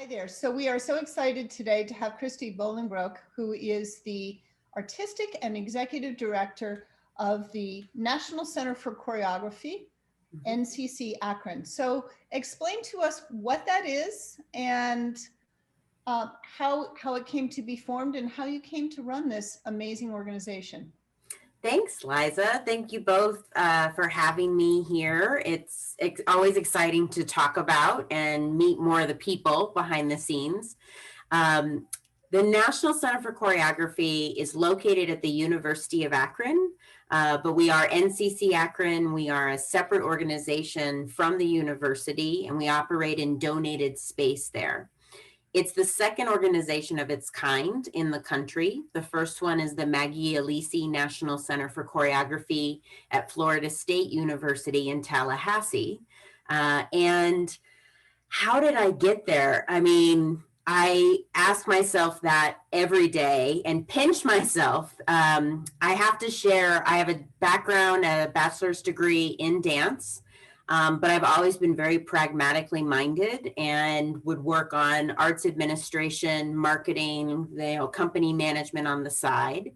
Hi there. So we are so excited today to have Christy Bolingbroke, who is the Artistic and Executive Director of the National Center for Choreography, NCCAkron. So explain to us what that is and how it came to be formed and how you came to run this amazing organization. Thanks, Liza. Thank you both for having me here. It's always exciting to talk about and meet more of the people behind the scenes. The National Center for Choreography is located at the University of Akron, but we are NCCAkron. We are a separate organization from the university, and we operate in donated space there. It's the second organization of its kind in the country. The first one is the Maggie Alisi National Center for Choreography at Florida State University in Tallahassee. And how did I get there? I mean, I ask myself that every day and pinch myself. I have to share, I have a background, a bachelor's degree in dance. But I've always been very pragmatically minded and would work on arts administration, marketing, company management on the side.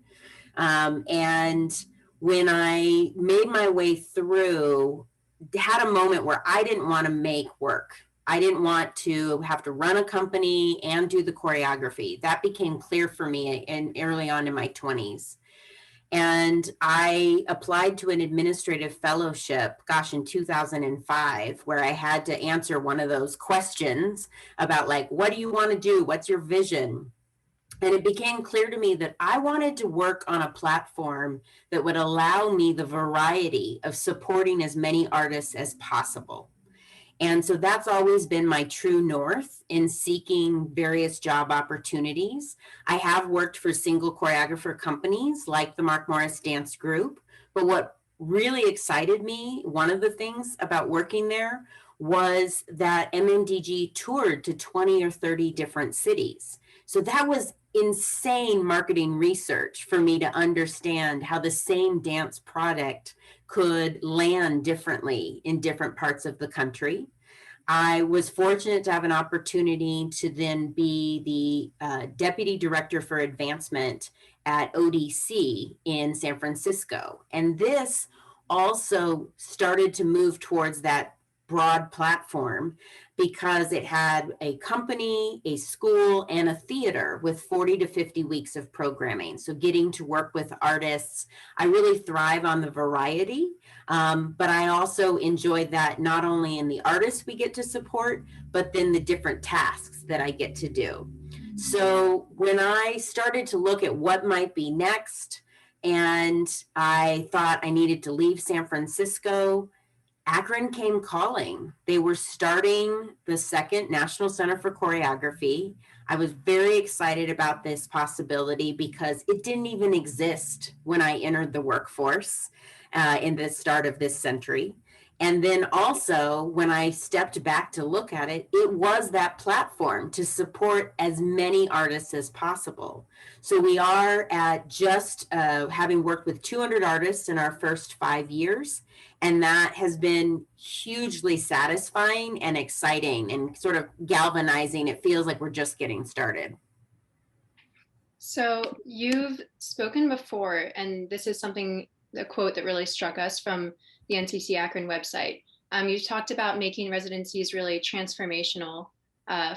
And when I made my way through, had a moment where I didn't want to make work. I didn't want to have to run a company and do the choreography. That became clear for me early on in my 20s. And I applied to an administrative fellowship, in 2005, where I had to answer one of those questions about like, what do you want to do? What's your vision? And it became clear to me that I wanted to work on a platform that would allow me the variety of supporting as many artists as possible. And so that's always been my true north in seeking various job opportunities. I have worked for single choreographer companies like the Mark Morris Dance Group, but what really excited me, one of the things about working there was that MMDG toured to 20 or 30 different cities. So that was insane marketing research for me to understand how the same dance product could land differently in different parts of the country. I was fortunate to have an opportunity to then be the Deputy Director for Advancement at ODC in San Francisco. And this also started to move towards that broad platform because it had a company, a school, and a theater with 40 to 50 weeks of programming. So getting to work with artists, I really thrive on the variety, but I also enjoyed that not only in the artists we get to support, but then the different tasks that I get to do. So when I started to look at what might be next, and I thought I needed to leave San Francisco, Akron came calling. They were starting the second National Center for Choreography. I was very excited about this possibility because it didn't even exist when I entered the workforce in the start of this century. And then also when I stepped back to look at it, it was that platform to support as many artists as possible. So we are at just having worked with 200 artists in our first 5 years. And that has been hugely satisfying and exciting and sort of galvanizing. It feels like we're just getting started. So you've spoken before, and this is a quote that really struck us from the NCCAkron website. You talked about making residencies really transformational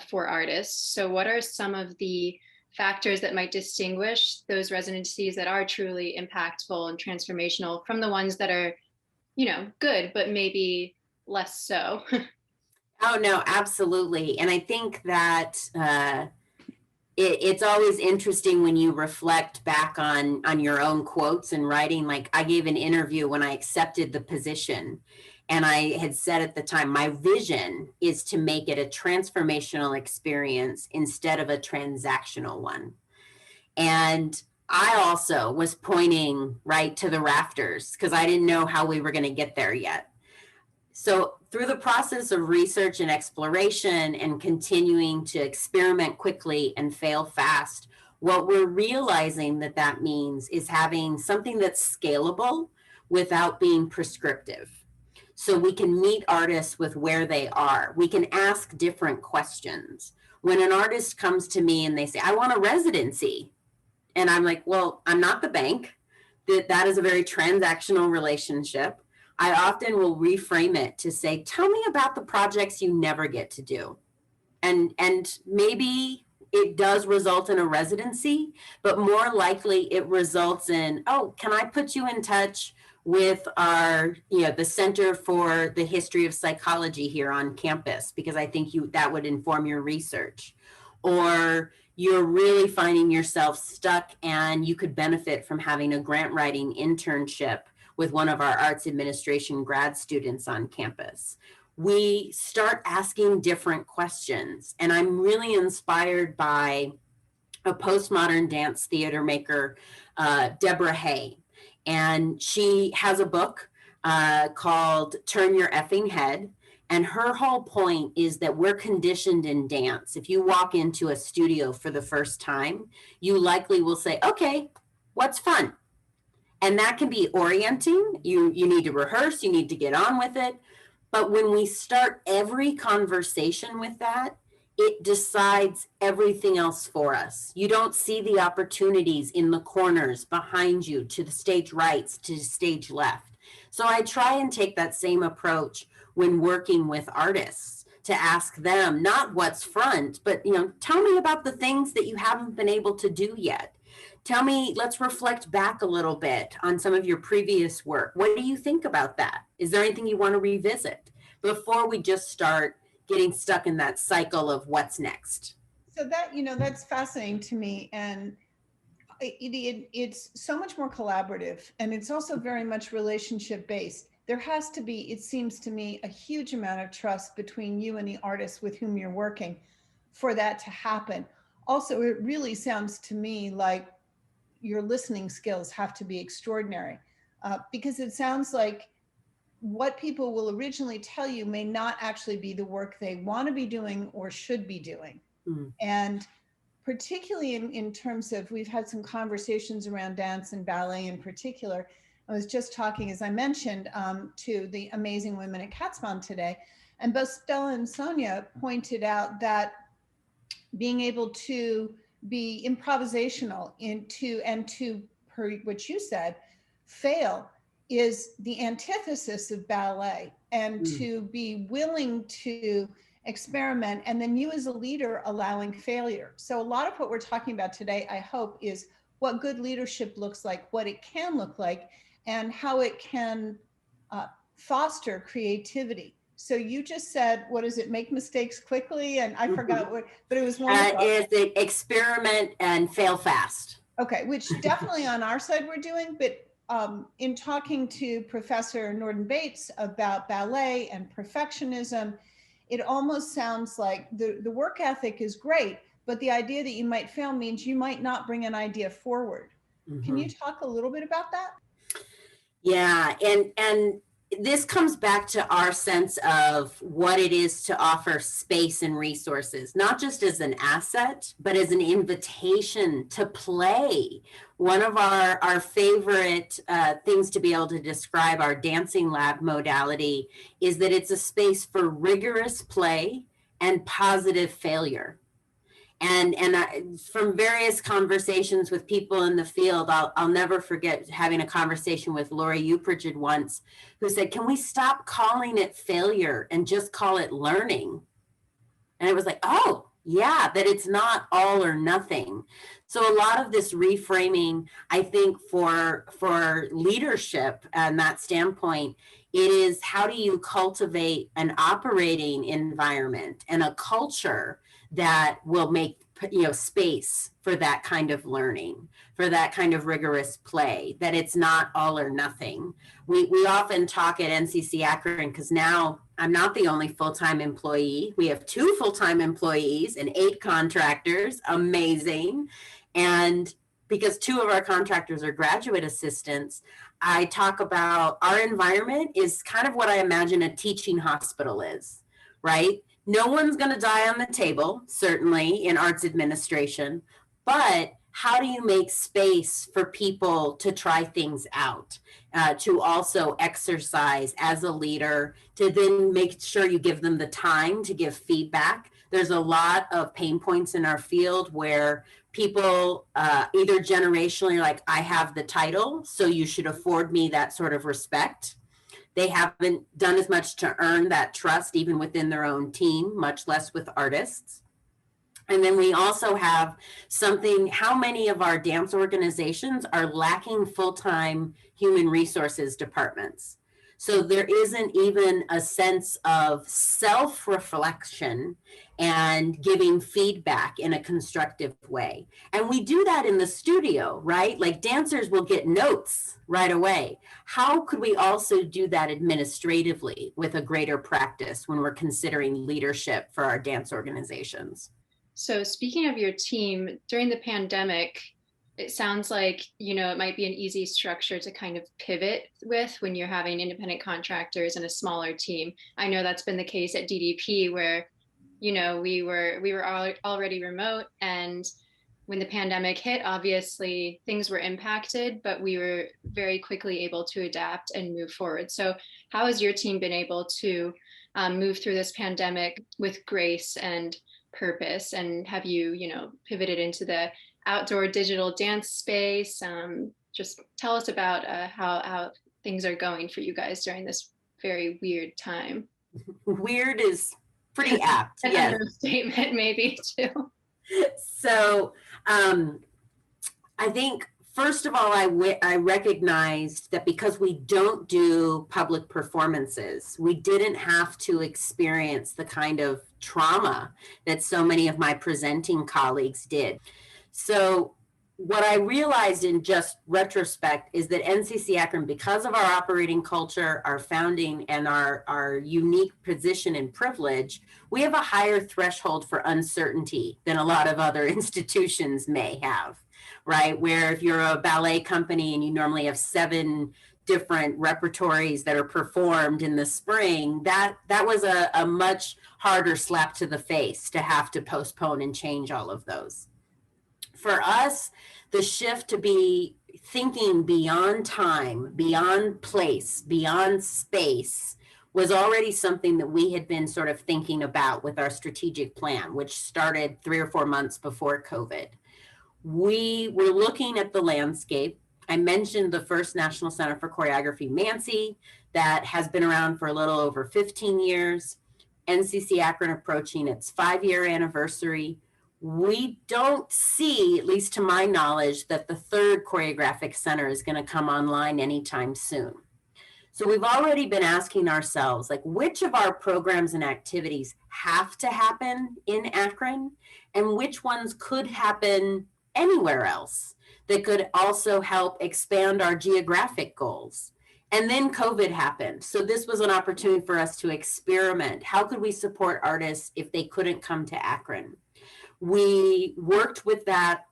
for artists. So what are some of the factors that might distinguish those residencies that are truly impactful and transformational from the ones that are, good, but maybe less so? Oh, no, absolutely. And I think that it's always interesting when you reflect back on your own quotes and writing. Like I gave an interview when I accepted the position, and I had said at the time, my vision is to make it a transformational experience instead of a transactional one. And I also was pointing right to the rafters because I didn't know how we were going to get there yet. So through the process of research and exploration and continuing to experiment quickly and fail fast, what we're realizing that means is having something that's scalable without being prescriptive. So we can meet artists with where they are. We can ask different questions. when an artist comes to me and they say, I want a residency. And I'm like, well, I'm not the bank. That is a very transactional relationship. I often will reframe it to say, tell me about the projects you never get to do. And maybe it does result in a residency, but more likely it results in, oh, can I put you in touch with our, the Center for the History of Psychology here on campus, because I think that would inform your research. Or you're really finding yourself stuck and you could benefit from having a grant writing internship with one of our arts administration grad students on campus. We start asking different questions. And I'm really inspired by a postmodern dance theater maker, Deborah Hay. And she has a book called Turn Your Effing Head. And her whole point is that we're conditioned in dance. If you walk into a studio for the first time, you likely will say, okay, what's fun? And that can be orienting. You need to rehearse, you need to get on with it. But when we start every conversation with that, it decides everything else for us. You don't see the opportunities in the corners behind you, to the stage right, to the stage left. So I try and take that same approach when working with artists, to ask them not what's front, but tell me about the things that you haven't been able to do yet. Tell me, let's reflect back a little bit on some of your previous work. What do you think about that? Is there anything you want to revisit before we just start getting stuck in that cycle of what's next? So that, that's fascinating to me. And it's so much more collaborative, and it's also very much relationship based. There has to be, it seems to me, a huge amount of trust between you and the artist with whom you're working for that to happen. Also, it really sounds to me like your listening skills have to be extraordinary, because it sounds like what people will originally tell you may not actually be the work they want to be doing or should be doing. Mm. And particularly in terms of, we've had some conversations around dance and ballet in particular. I was just talking, as I mentioned, to the amazing women at Katzbahn today, and both Stella and Sonia pointed out that being able to be improvisational and to, per what you said, fail is the antithesis of ballet, and to be willing to experiment, and then you as a leader allowing failure. So a lot of what we're talking about today, I hope, is what good leadership looks like, what it can look like, and how it can foster creativity. So you just said, what is it? Make mistakes quickly, and I forgot what, but it was one. It's experiment and fail fast. Okay, which definitely on our side we're doing, but in talking to Professor Norden Bates about ballet and perfectionism, it almost sounds like the work ethic is great, but the idea that you might fail means you might not bring an idea forward. Mm-hmm. Can you talk a little bit about that? Yeah, and this comes back to our sense of what it is to offer space and resources, not just as an asset, but as an invitation to play. One of our favorite things to be able to describe our dancing lab modality is that it's a space for rigorous play and positive failure. And from various conversations with people in the field, I'll never forget having a conversation with Lori Upridged once, who said, can we stop calling it failure and just call it learning? And it was like, oh, yeah, that it's not all or nothing. So a lot of this reframing, I think, for leadership and that standpoint, it is, how do you cultivate an operating environment and a culture that will make space for that kind of learning, for that kind of rigorous play, that it's not all or nothing. We often talk at NCCAkron, because now I'm not the only full-time employee. We have 2 full-time employees and 8 contractors. Amazing. And because 2 of our contractors are graduate assistants, I talk about our environment is kind of what I imagine a teaching hospital is, right? No one's going to die on the table, certainly in arts administration, but how do you make space for people to try things out, to also exercise as a leader, to then make sure you give them the time to give feedback. There's a lot of pain points in our field where people either generationally like, I have the title, so you should afford me that sort of respect. They haven't done as much to earn that trust even within their own team, much less with artists. And then we also have something, how many of our dance organizations are lacking full-time human resources departments? So there isn't even a sense of self-reflection and giving feedback in a constructive way. And we do that in the studio, right? Like dancers will get notes right away. How could we also do that administratively with a greater practice when we're considering leadership for our dance organizations? So speaking of your team, during the pandemic, it sounds like, it might be an easy structure to kind of pivot with when you're having independent contractors and a smaller team. I know that's been the case at DDP where, we were already remote, and when the pandemic hit, obviously things were impacted, but we were very quickly able to adapt and move forward. So how has your team been able to move through this pandemic with grace and purpose? And have you, pivoted into the outdoor digital dance space? Just tell us about how things are going for you guys during this very weird time. Weird is pretty apt. An Yes. understatement, maybe too. So I think, first of all, I recognized that because we don't do public performances, we didn't have to experience the kind of trauma that so many of my presenting colleagues did. So what I realized in just retrospect is that NCCAkron, because of our operating culture, our founding, and our unique position and privilege, we have a higher threshold for uncertainty than a lot of other institutions may have, right? Where if you're a ballet company and you normally have 7 different repertories that are performed in the spring, that was a much harder slap to the face to have to postpone and change all of those. For us, the shift to be thinking beyond time, beyond place, beyond space was already something that we had been sort of thinking about with our strategic plan, which started 3 or 4 months before COVID. We were looking at the landscape. I mentioned the first National Center for Choreography, Mancy, that has been around for a little over 15 years. NCCAkron approaching its 5-year anniversary. We don't see, at least to my knowledge, that the 3rd choreographic center is going to come online anytime soon. So we've already been asking ourselves, like, which of our programs and activities have to happen in Akron, and which ones could happen anywhere else that could also help expand our geographic goals. And then COVID happened. So this was an opportunity for us to experiment. How could we support artists if they couldn't come to Akron? We worked with that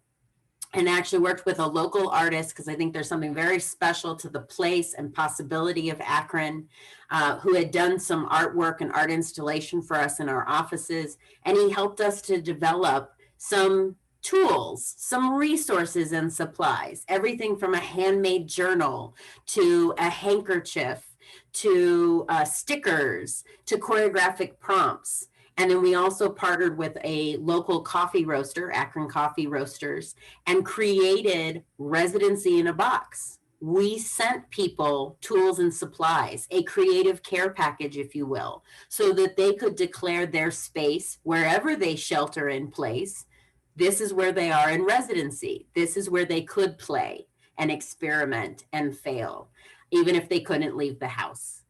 and actually worked with a local artist, because I think there's something very special to the place and possibility of Akron, who had done some artwork and art installation for us in our offices. And he helped us to develop some tools, some resources and supplies, everything from a handmade journal to a handkerchief to stickers to choreographic prompts. And then we also partnered with a local coffee roaster, Akron Coffee Roasters, and created Residency in a Box. We sent people tools and supplies, a creative care package, if you will, so that they could declare their space wherever they shelter in place. This is where they are in residency. This is where they could play and experiment and fail, even if they couldn't leave the house.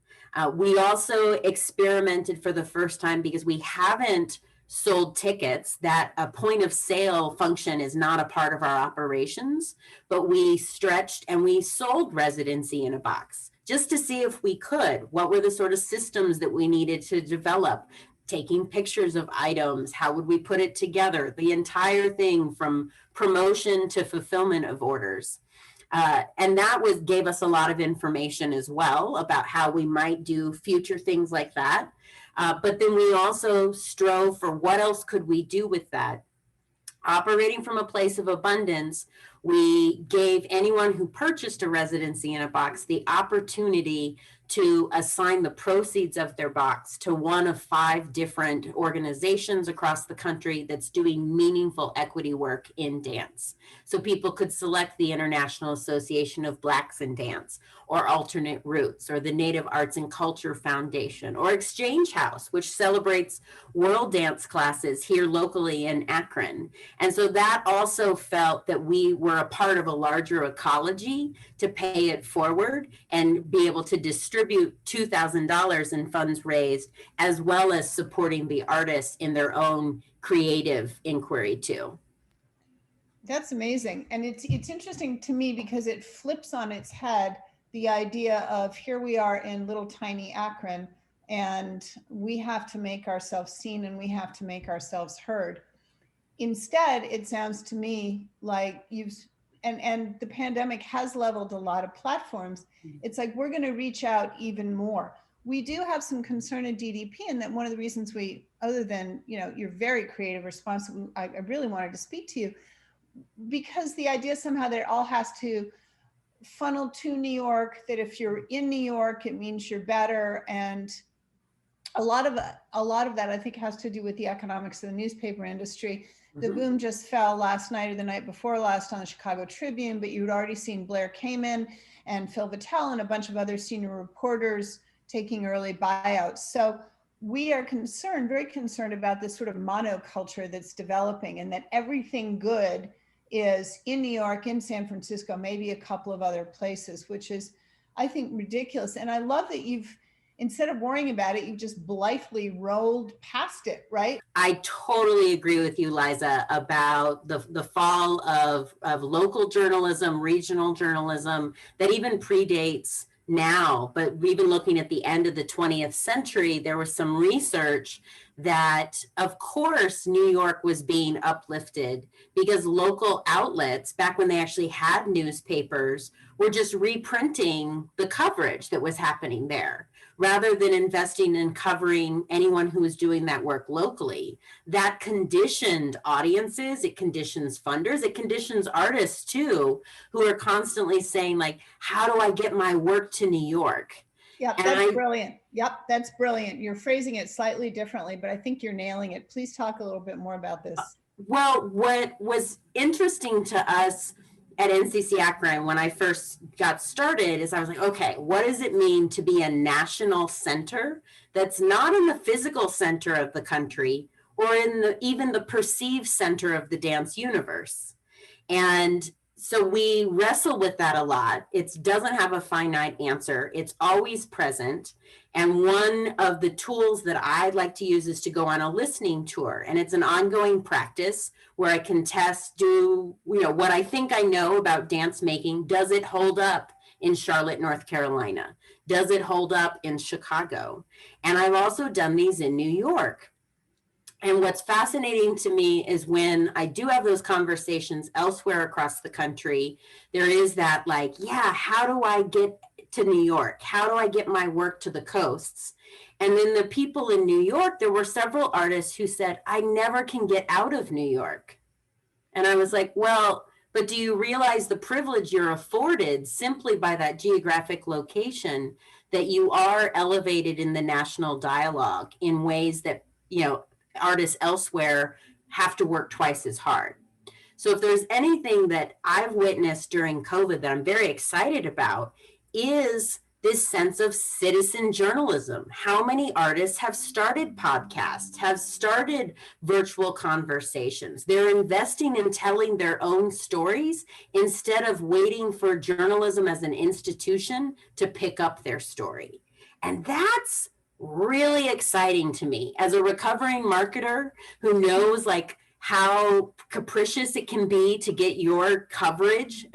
We also experimented for the first time, because we haven't sold tickets, that a point of sale function is not a part of our operations, but we stretched and we sold Residency in a Box just to see if we could. What were the sort of systems that we needed to develop? Taking pictures of items, how would we put it together? The entire thing from promotion to fulfillment of orders. And that gave us a lot of information as well about how we might do future things like that. But then we also strove for what else could we do with that. Operating from a place of abundance, we gave anyone who purchased a residency in a box the opportunity to assign the proceeds of their box to one of 5 different organizations across the country that's doing meaningful equity work in dance. So people could select the International Association of Blacks in Dance, or Alternate Roots, or the Native Arts and Culture Foundation, or Exchange House, which celebrates world dance classes here locally in Akron. And so that also felt that we were a part of a larger ecology to pay it forward and be able to distribute $2,000 in funds raised, as well as supporting the artists in their own creative inquiry too. That's amazing. And it's interesting to me because it flips on its head the idea of here we are in little tiny Akron, and we have to make ourselves seen and we have to make ourselves heard. Instead, it sounds to me like and the pandemic has leveled a lot of platforms. It's like we're going to reach out even more. We do have some concern at DDP, and that one of the reasons we, other than, you're very creative, responsive, I really wanted to speak to you, because the idea somehow that it all has to funnel to New York, that if you're in New York, it means you're better. And a lot of that, I think, has to do with the economics of the newspaper industry. The boom just fell last night or the night before last on the Chicago Tribune, but you'd already seen Blair Kamin and Phil Vitale and a bunch of other senior reporters taking early buyouts. So we are concerned, very concerned about this sort of monoculture that's developing, and that everything good is in New York, in San Francisco, maybe a couple of other places, which is, I think, ridiculous. And I love that instead of worrying about it, you just blithely rolled past it, right? I totally agree with you, Liza, about the fall of local journalism, regional journalism, that even predates now. But even looking at the end of the 20th century, there was some research that, of course, New York was being uplifted because local outlets, back when they actually had newspapers, were just reprinting the coverage that was happening there, rather than investing in covering anyone who was doing that work locally. That conditioned audiences, it conditions funders, it conditions artists too, who are constantly saying, like, how do I get my work to New York? Yep, that's brilliant. Yep, that's brilliant. You're phrasing it slightly differently, but I think you're nailing it. Please talk a little bit more about this. Well, what was interesting to us at NCCAkron when I first got started is I was like, okay, what does it mean to be a national center that's not in the physical center of the country or in even the perceived center of the dance universe? And so we wrestle with that a lot. It doesn't have a finite answer. It's always present. And one of the tools that I'd like to use is to go on a listening tour. And it's an ongoing practice where I can test, what I think I know about dance making. Does it hold up in Charlotte, North Carolina? Does it hold up in Chicago? And I've also done these in New York. And what's fascinating to me is when I do have those conversations elsewhere across the country, there is that, like, yeah, how do I get to New York? How do I get my work to the coasts? And then the people in New York, there were several artists who said, I never can get out of New York. And I was like, well, but do you realize the privilege you're afforded simply by that geographic location, that you are elevated in the national dialogue in ways that, artists elsewhere have to work twice as hard. So if there's anything that I've witnessed during COVID that I'm very excited about, is this sense of citizen journalism. How many artists have started podcasts, have started virtual conversations? They're investing in telling their own stories instead of waiting for journalism as an institution to pick up their story. And that's really exciting to me as a recovering marketer who knows, like, how capricious it can be to get your coverage,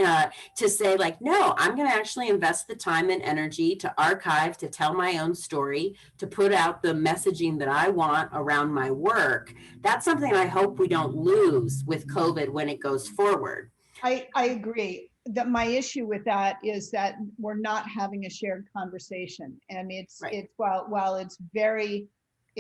to say, like, no, I'm going to actually invest the time and energy to archive, to tell my own story, to put out the messaging that I want around my work. That's something I hope we don't lose with COVID when it goes forward. I agree. That my issue with that is that we're not having a shared conversation, and it's right. While it's very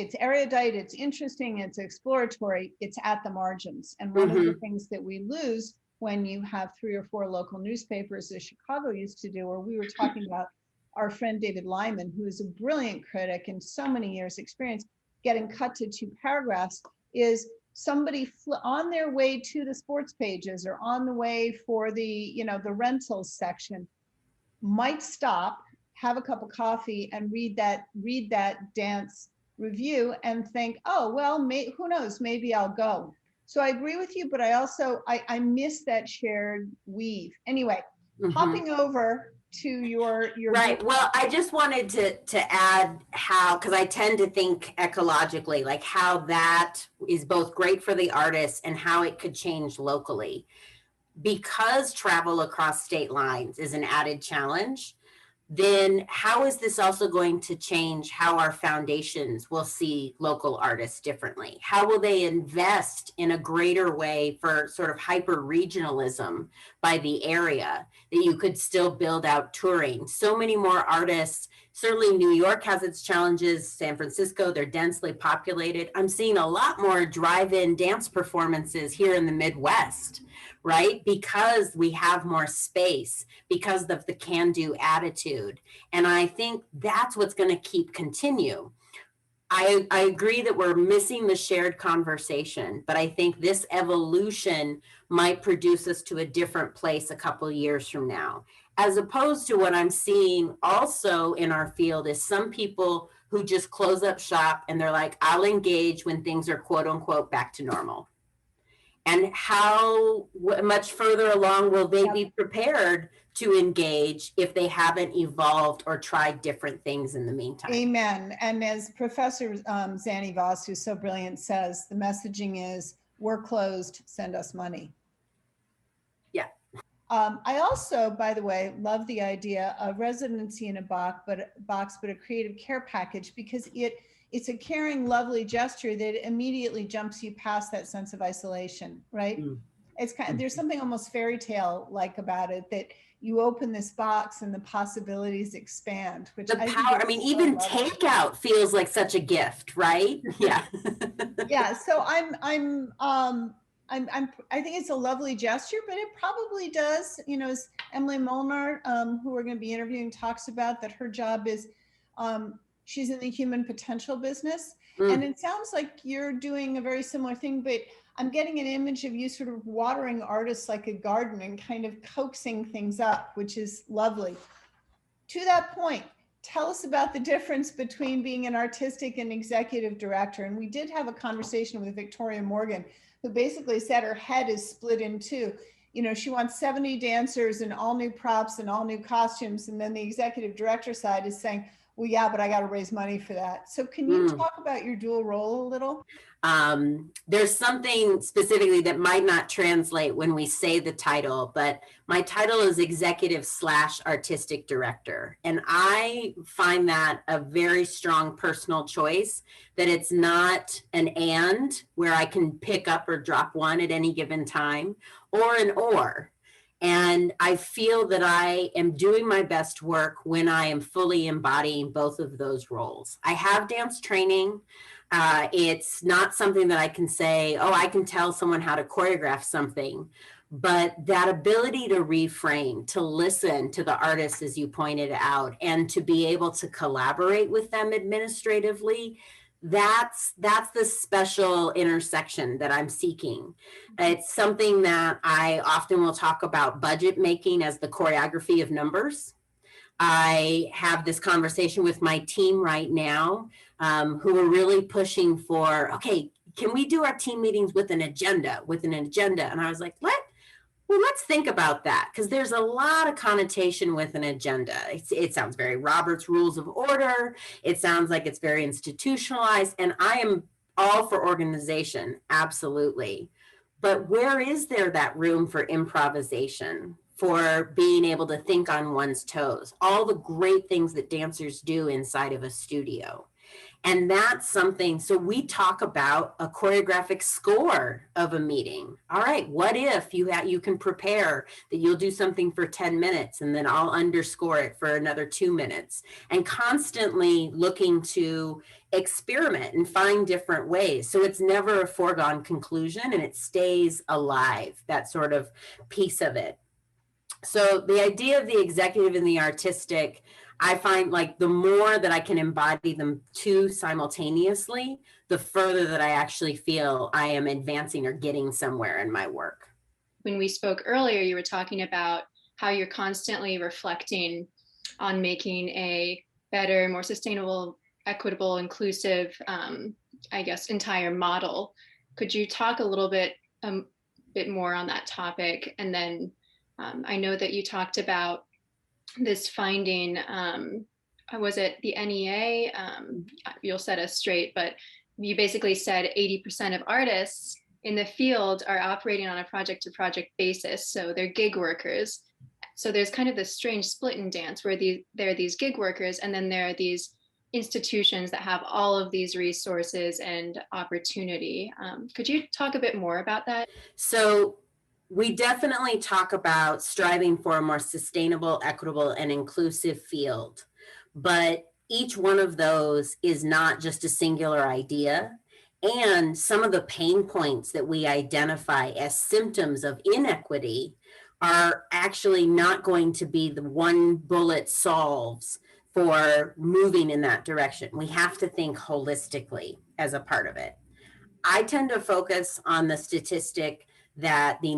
it's erudite, it's interesting, it's exploratory, it's at the margins. And one of the things that we lose when you have 3 or 4 local newspapers, as Chicago used to do, or we were talking about our friend David Lyman, who is a brilliant critic and so many years experience, getting cut to 2 paragraphs, is somebody on their way to the sports pages or on the way for the, you know, the rentals section might stop, have a cup of coffee and read that dance review and think, oh, well, who knows, maybe I'll go. So I agree with you, but I also, I miss that shared weave. Anyway, hopping over to your right. Well, I just wanted to add how, because I tend to think ecologically, like how that is both great for the artists and how it could change locally. Because travel across state lines is an added challenge, then how is this also going to change how our foundations will see local artists differently? How will they invest in a greater way for sort of hyper regionalism by the area, that you could still build out touring? So many more artists. Certainly New York has its challenges, San Francisco, they're densely populated. I'm seeing a lot more drive-in dance performances here in the Midwest, right? Because we have more space, because of the can-do attitude. And I think that's what's going to continue. I agree that we're missing the shared conversation, but I think this evolution might produce us to a different place a couple of years from now. As opposed to what I'm seeing also in our field is some people who just close up shop and they're like, I'll engage when things are quote unquote back to normal. And how much further along will they be prepared to engage if they haven't evolved or tried different things in the meantime? Amen. And as Professor Zanny Voss, who's so brilliant, says, the messaging is, we're closed, send us money. Yeah. I also, by the way, love the idea of residency in a box, but a creative care package, because it's a caring, lovely gesture that immediately jumps you past that sense of isolation, right? It's kind of, there's something almost fairy tale like about it, that you open this box and the possibilities expand. Which I mean, even takeout feels like such a gift, right? Yeah. Yeah. So I think it's a lovely gesture, but it probably does, you know, as Emily Molnar, who we're going to be interviewing, talks about, that her job is, she's in the human potential business. And it sounds like you're doing a very similar thing, but I'm getting an image of you sort of watering artists like a garden and kind of coaxing things up, which is lovely. To that point, tell us about the difference between being an artistic and executive director. And we did have a conversation with Victoria Morgan, who basically said her head is split in two. You know, she wants 70 dancers and all new props and all new costumes. And then the executive director side is saying, well, yeah, but I got to raise money for that. So can you talk about your dual role a little? There's something specifically that might not translate when we say the title, but my title is executive / artistic director. And I find that a very strong personal choice, that it's not an and where I can pick up or drop one at any given time, or an or. And I feel that I am doing my best work when I am fully embodying both of those roles. I have dance training. It's not something that I can say, oh, I can tell someone how to choreograph something, but that ability to reframe, to listen to the artists, as you pointed out, and to be able to collaborate with them administratively, that's the special intersection that I'm seeking. It's something that I often will talk about budget making as the choreography of numbers. I have this conversation with my team right now, who are really pushing for, okay, can we do our team meetings with an agenda? And I was like, let's think about that, because there's a lot of connotation with an agenda. It sounds very Robert's Rules of Order. It sounds like it's very institutionalized, and I am all for organization, absolutely. But where is there that room for improvisation, for being able to think on one's toes, all the great things that dancers do inside of a studio? And that's something, so we talk about a choreographic score of a meeting. All right, what if you can prepare that you'll do something for 10 minutes and then I'll underscore it for another 2 minutes, and constantly looking to experiment and find different ways. So it's never a foregone conclusion and it stays alive, that sort of piece of it. So the idea of the executive and the artistic, I find like the more that I can embody them two simultaneously, the further that I actually feel I am advancing or getting somewhere in my work. When we spoke earlier, you were talking about how you're constantly reflecting on making a better, more sustainable, equitable, inclusive, I guess, entire model. Could you talk a little bit more on that topic? And then I know that you talked about this finding, was it the NEA? You'll set us straight, but you basically said 80% of artists in the field are operating on a project to project basis. So they're gig workers. So there's kind of this strange split and dance where there are these gig workers, and then there are these institutions that have all of these resources and opportunity. Could you talk a bit more about that? So we definitely talk about striving for a more sustainable, equitable, and inclusive field. But each one of those is not just a singular idea. And some of the pain points that we identify as symptoms of inequity are actually not going to be the one bullet solves for moving in that direction. We have to think holistically as a part of it. I tend to focus on the statistic that the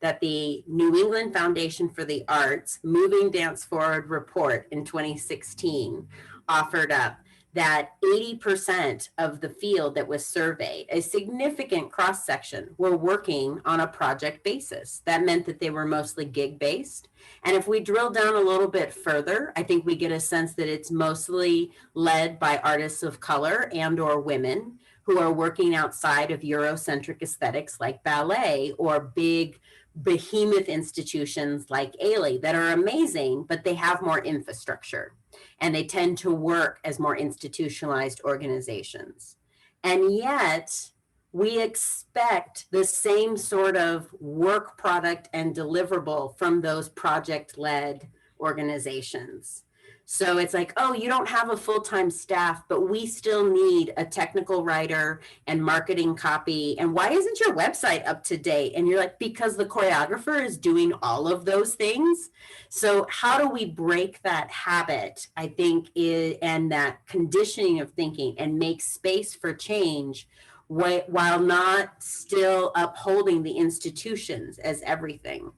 that the New England Foundation for the Arts Moving Dance Forward report in 2016 offered up, that 80% of the field that was surveyed, a significant cross section, were working on a project basis. That meant that they were mostly gig based. And if we drill down a little bit further, I think we get a sense that it's mostly led by artists of color and or women who are working outside of Eurocentric aesthetics like ballet, or big behemoth institutions like Ailey that are amazing, but they have more infrastructure and they tend to work as more institutionalized organizations. And yet we expect the same sort of work product and deliverable from those project-led organizations. So it's like, oh, you don't have a full-time staff, but we still need a technical writer and marketing copy. And why isn't your website up to date? And you're like, because the choreographer is doing all of those things. So how do we break that habit, I think, and that conditioning of thinking, and make space for change while not still upholding the institutions as everything?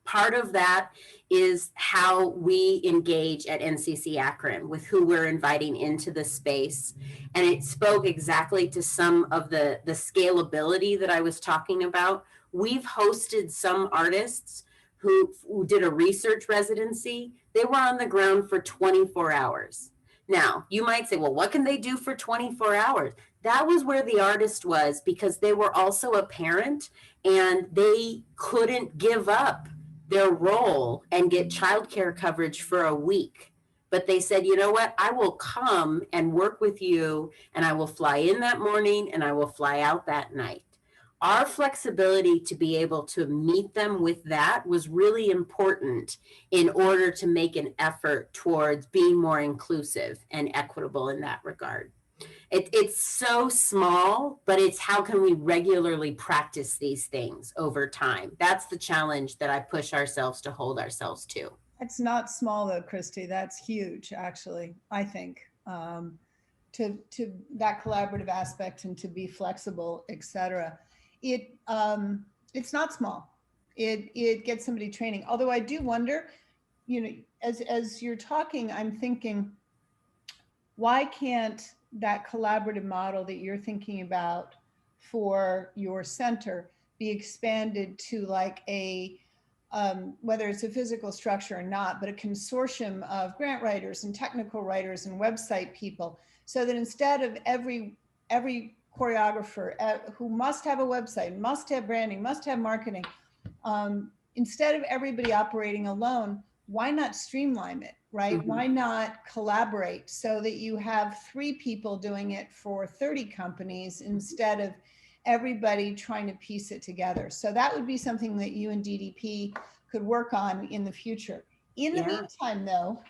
Part of that is how we engage at NCCAkron with who we're inviting into the space. And it spoke exactly to some of the scalability that I was talking about. We've hosted some artists who did a research residency. They were on the ground for 24 hours. Now, you might say, well, what can they do for 24 hours? That was where the artist was, because they were also a parent and they couldn't give up their role and get childcare coverage for a week. But they said, you know what, I will come and work with you, and I will fly in that morning and I will fly out that night. Our flexibility to be able to meet them with that was really important in order to make an effort towards being more inclusive and equitable in that regard. It's so small, but it's how can we regularly practice these things over time? That's the challenge that I push ourselves to hold ourselves to. It's not small though, Christy. That's huge, actually, I think, to that collaborative aspect and to be flexible, et cetera. It's not small. It gets somebody training. Although I do wonder, you know, as you're talking, I'm thinking, why can't that collaborative model that you're thinking about for your center be expanded to like a, whether it's a physical structure or not, but a consortium of grant writers and technical writers and website people, so that instead of every choreographer who must have a website, must have branding, must have marketing, instead of everybody operating alone, why not streamline it? right? Mhm. Why not collaborate so that you have 3 people doing it for 30 companies instead of everybody trying to piece it together? So that would be something that you and DDP could work on in the future. In the Yeah. meantime, though,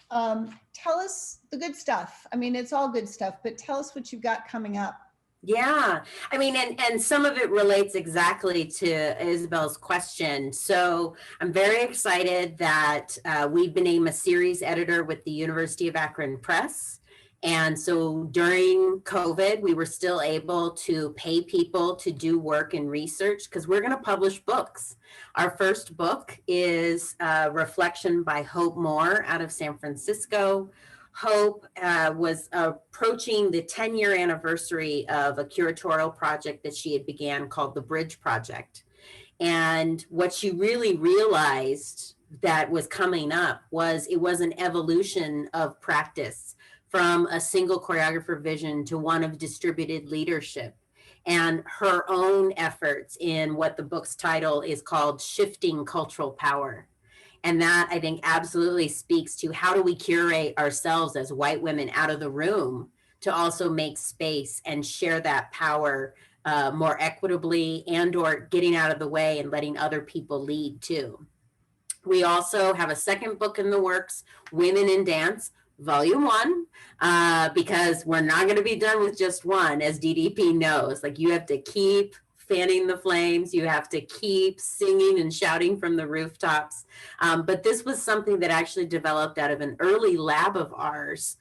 tell us the good stuff. I mean, it's all good stuff, but tell us what you've got coming up. Yeah, I mean, and some of it relates exactly to Isabel's question. So I'm very excited that we've been named a series editor with the University of Akron Press. And so during COVID, we were still able to pay people to do work and research because we're going to publish books. Our first book is Reflection by Hope Moore out of San Francisco. Hope was approaching the 10-year anniversary of a curatorial project that she had began called the Bridge Project. And what she really realized that was coming up was it was an evolution of practice from a single choreographer vision to one of distributed leadership. And her own efforts in what the book's title is called Shifting Cultural Power. And that I think absolutely speaks to how do we curate ourselves as white women out of the room to also make space and share that power more equitably and or getting out of the way and letting other people lead too. We also have a second book in the works, Women in Dance, Volume 1, because we're not going to be done with just one, as DDP knows. Like, you have to keep fanning the flames. You have to keep singing and shouting from the rooftops. But this was something that actually developed out of an early lab of ours,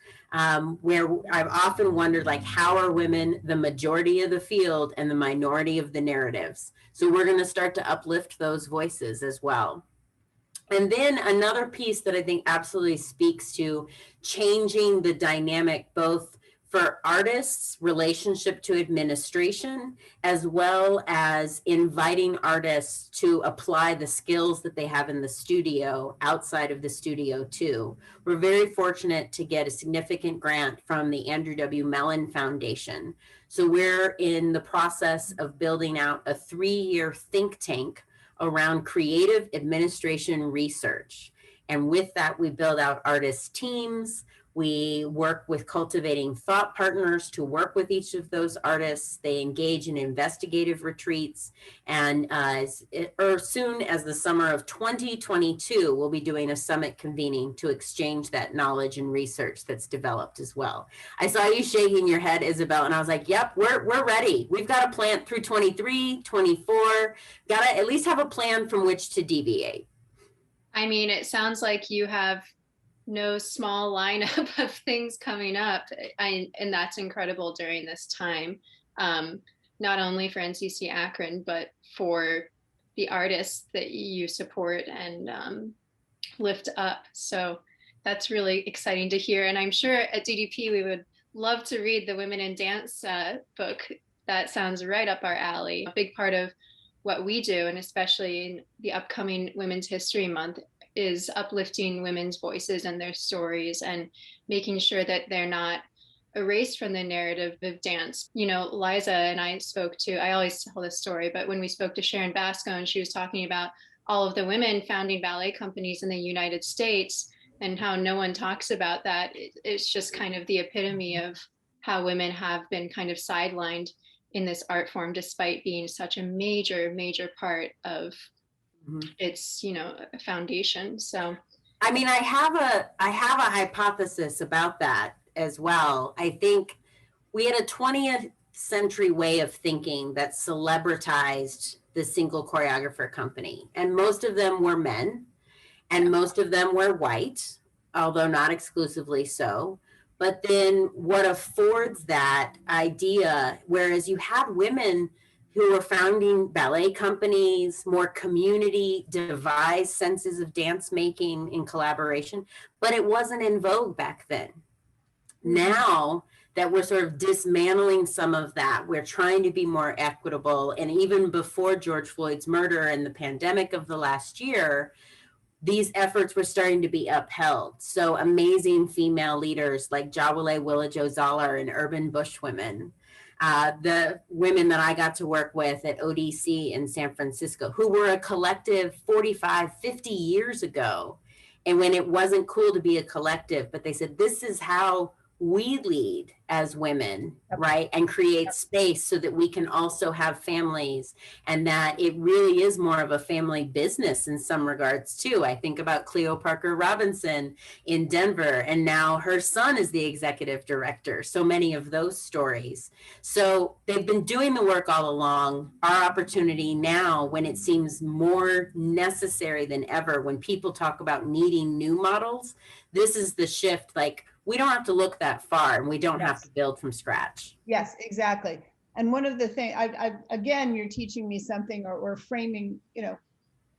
where I've often wondered, like, how are women the majority of the field and the minority of the narratives? So we're going to start to uplift those voices as well. And then another piece that I think absolutely speaks to changing the dynamic, both for artists' relationship to administration, as well as inviting artists to apply the skills that they have in the studio outside of the studio too. We're very fortunate to get a significant grant from the Andrew W. Mellon Foundation. So we're in the process of building out a 3-year think tank around creative administration research. And with that, we build out artist teams. We work with cultivating thought partners to work with each of those artists. They engage in investigative retreats. And soon as the summer of 2022, we'll be doing a summit convening to exchange that knowledge and research that's developed as well. I saw you shaking your head, Isabel, and I was like, yep, we're ready. We've got a plan through 23, 24, got to at least have a plan from which to deviate. I mean, it sounds like you have no small lineup of things coming up, and that's incredible during this time, not only for NCCAkron, but for the artists that you support and lift up. So that's really exciting to hear. And I'm sure at DDP, we would love to read the Women in Dance book. That sounds right up our alley. A big part of what we do, and especially in the upcoming Women's History Month, is uplifting women's voices and their stories and making sure that they're not erased from the narrative of dance. You know, Liza and I always tell this story, but when we spoke to Sharon Basco and she was talking about all of the women founding ballet companies in the United States and how no one talks about that, it's just kind of the epitome of how women have been kind of sidelined in this art form, despite being such a major, major part of its, foundation. So, I mean, I have a hypothesis about that as well. I think we had a 20th century way of thinking that celebritized the single choreographer company, and most of them were men, and most of them were white, although not exclusively so. But then what affords that idea, whereas you had women who were founding ballet companies, more community devised senses of dance making in collaboration, but it wasn't in vogue back then. Now that we're sort of dismantling some of that, we're trying to be more equitable. And even before George Floyd's murder and the pandemic of the last year, these efforts were starting to be upheld. So amazing female leaders like Jawole Willa-Jo-Zollar and Urban Bush Women, the women that I got to work with at ODC in San Francisco, who were a collective 45, 50 years ago. And when it wasn't cool to be a collective, but they said, this is how we lead as women, right? And create space so that we can also have families, and that it really is more of a family business in some regards too. I think about Cleo Parker Robinson in Denver, and now her son is the executive director. So many of those stories. So they've been doing the work all along. Our opportunity now, when it seems more necessary than ever, when people talk about needing new models, this is the shift. Like, we don't have to look that far, and we don't have to build from scratch. Yes, exactly. And one of the things, again, you're teaching me something, or framing,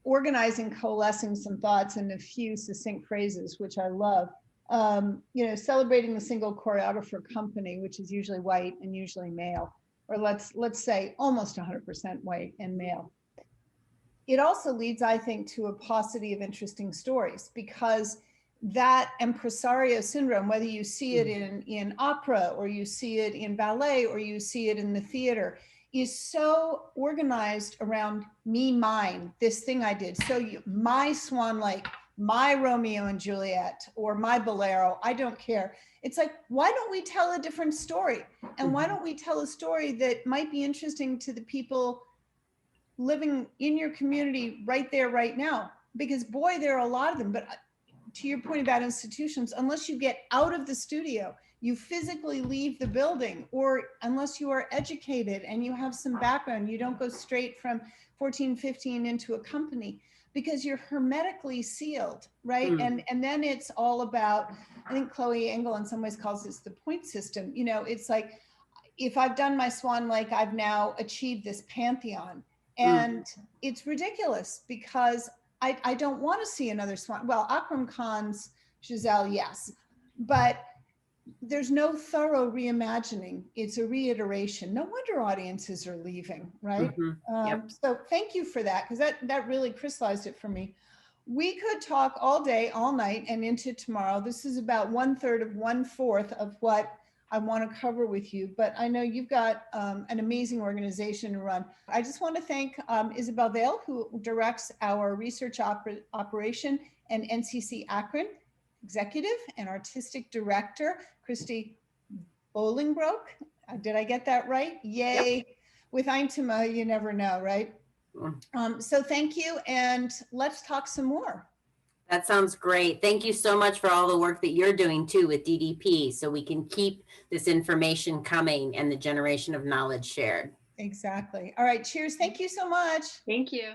organizing, coalescing some thoughts in a few succinct phrases, which I love. Celebrating the single choreographer company, which is usually white and usually male, or let's say almost 100% white and male. It also leads, I think, to a paucity of interesting stories, because that impresario syndrome, whether you see it in opera, or you see it in ballet, or you see it in the theater, is so organized around me, mine, this thing I did. So my Swan Lake, my Romeo and Juliet, or my Bolero, I don't care. It's like, why don't we tell a different story? And why don't we tell a story that might be interesting to the people living in your community right there, right now? Because boy, there are a lot of them. But to your point about institutions, unless you get out of the studio, you physically leave the building, or unless you are educated and you have some background, you don't go straight from 14, 15 into a company, because you're hermetically sealed, right? And then it's all about, I think Chloe Engel in some ways calls this the point system. It's like, if I've done my Swan Lake, I've now achieved this pantheon. And it's ridiculous, because I don't want to see another Swan. Well, Akram Khan's Giselle, yes, but there's no thorough reimagining. It's a reiteration. No wonder audiences are leaving, right? So thank you for that, because that really crystallized it for me. We could talk all day, all night, and into tomorrow. This is about 1/3 of 1/4 of what I want to cover with you, but I know you've got an amazing organization to run. I just want to thank Isabel Vale, who directs our research operation, and NCCAkron executive and artistic director, Christy Bolingbroke. Did I get that right? Yay. Yep. With Eintema, you never know, right? So thank you, and let's talk some more. That sounds great. Thank you so much for all the work that you're doing too with DDP, so we can keep this information coming and the generation of knowledge shared. Exactly. All right, cheers. Thank you so much. Thank you.